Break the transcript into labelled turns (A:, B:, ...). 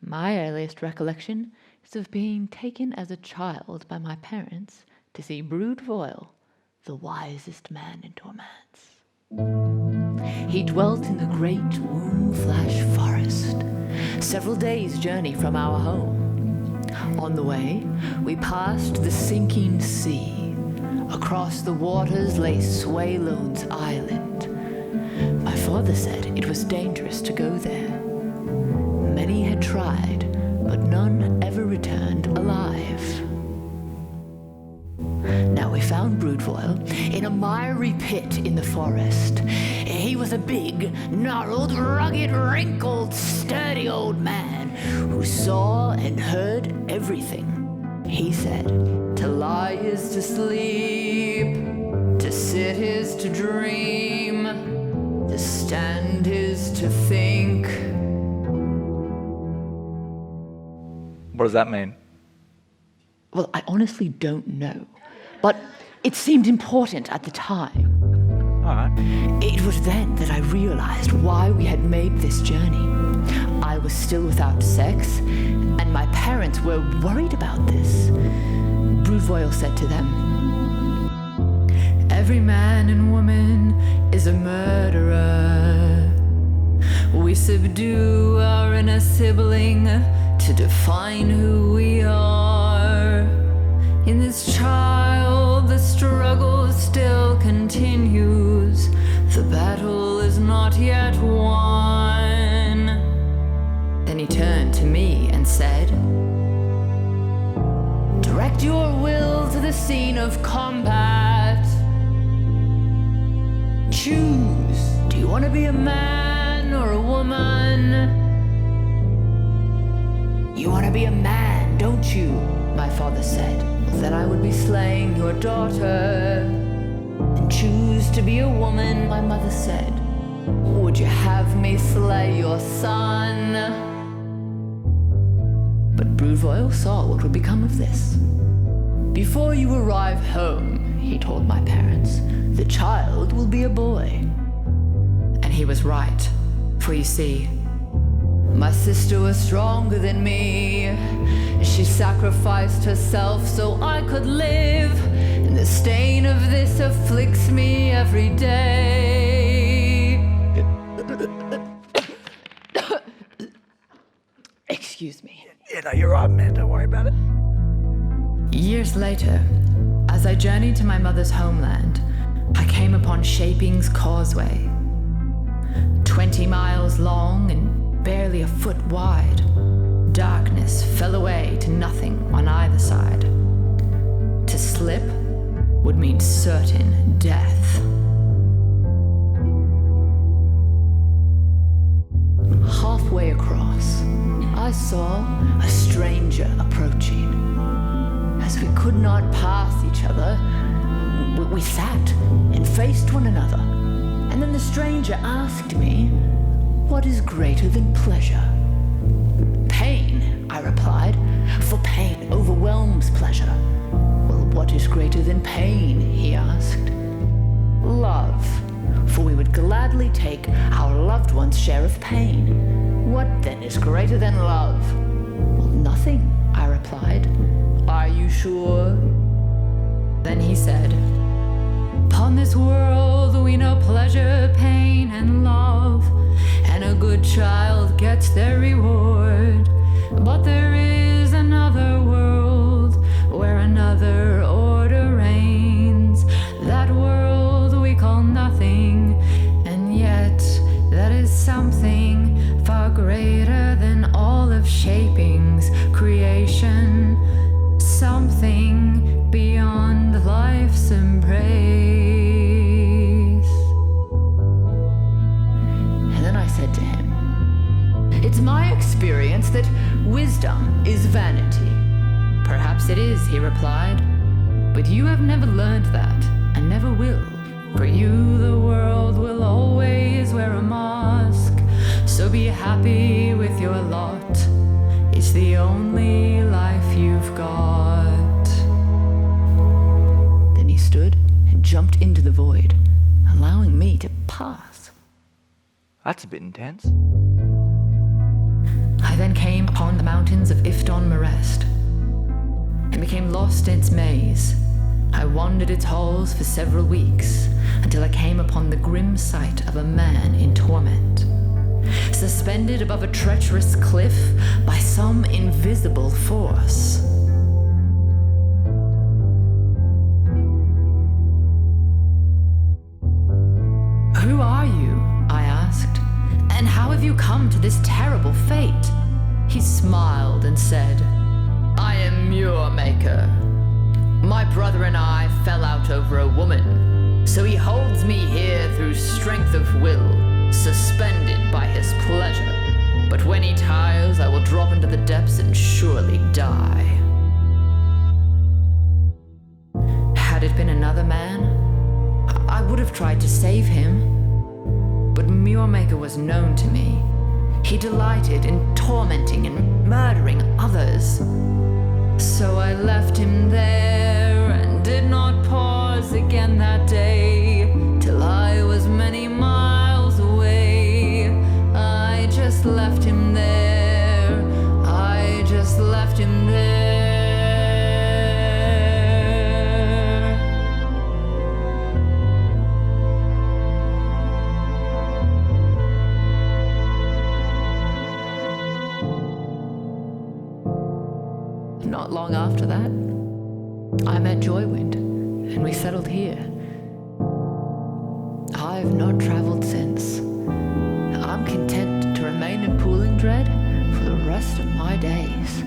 A: My earliest recollection is of being taken as a child by my parents to see Brood Voile, the wisest man in Tormance. He dwelt in the great Wombflash forest, several days' journey from our home. On the way, we passed the sinking sea. Across the waters lay Swaylone's Island. My father said it was dangerous to go there. Many had tried, but none ever returned alive. Now we found Broodvoil in a miry pit in the forest. He was a big, gnarled, rugged, wrinkled, sturdy old man who saw and heard everything. He said, to lie is to sleep, to sit is to dream, to stand is to think.
B: What does that mean?
A: Well, I honestly don't know, but it seemed important at the time.
B: All right.
A: It was then that I realized why we had made this journey. I was still without sex, and my parents were worried about this. Broodvoil said to them, every man and woman is a murderer. We subdue our inner sibling to define who we are. In this child, the struggle still continues. The battle is not yet won. Then he turned to me and said, direct your will to the scene of combat. Choose. Do you want to be a man or a woman? You want to be a man, don't you? My father said. Then I would be slaying your daughter. And choose to be a woman, my mother said. Would you have me slay your son? But Broodvoil saw what would become of this. Before you arrive home, he told my parents, the child will be a boy. And he was right, for you see, my sister was stronger than me. She sacrificed herself so I could live, and the stain of this afflicts me every day. Excuse me.
B: Yeah, no, you're right, man. Don't worry about it.
A: Years later, as I journeyed to my mother's homeland, I came upon Shaping's Causeway. 20 miles long and barely a foot wide, darkness fell away to nothing on either side. To slip would mean certain death. Halfway across, I saw a stranger approaching. As we could not pass each other, we sat and faced one another. And then the stranger asked me, what is greater than pleasure? Pain, I replied, for pain overwhelms pleasure. Well, what is greater than pain, he asked. Love, for we would gladly take our loved one's share of pain. What then is greater than love? Well, nothing, I replied. Are you sure? Then he said, upon this world we know pleasure, pain, and love, and a good child gets their reward. But there is another world where another order reigns. That world we call nothing, and yet that is something far greater than all of Shaping's creation. Something beyond life's embrace. And then I said to him, it's my experience that wisdom is vanity. Perhaps it is, he replied, but you have never learned that, and never will. For you the world will always wear a mask, so be happy with your lot. It's the only life you've got. Then he stood and jumped into the void, allowing me to pass.
B: That's a bit intense.
A: I then then came upon the mountains of Ifton Marest, and became lost in its maze. I wandered its halls for several weeks, until I came upon the grim sight of a man in torment, suspended above a treacherous cliff by some invisible force. "Who are you?" I asked, "and how have you come to this terrible fate?" He smiled and said, "I am Muirmaker. My brother and I fell out over a woman, so he holds me here through strength of will, suspended by his pleasure. But when he tires, I will drop into the depths and surely die." Had it been another man, I would have tried to save him, but Muirmaker was known to me. He delighted in tormenting and murdering others. So I left him there and did not pause again that day, till I was many miles away. I just left him there. I just left him there. Not long after that, I met Joywind, and we settled here. I've not traveled since. I'm content to remain in Pooling Dread for the rest of my days.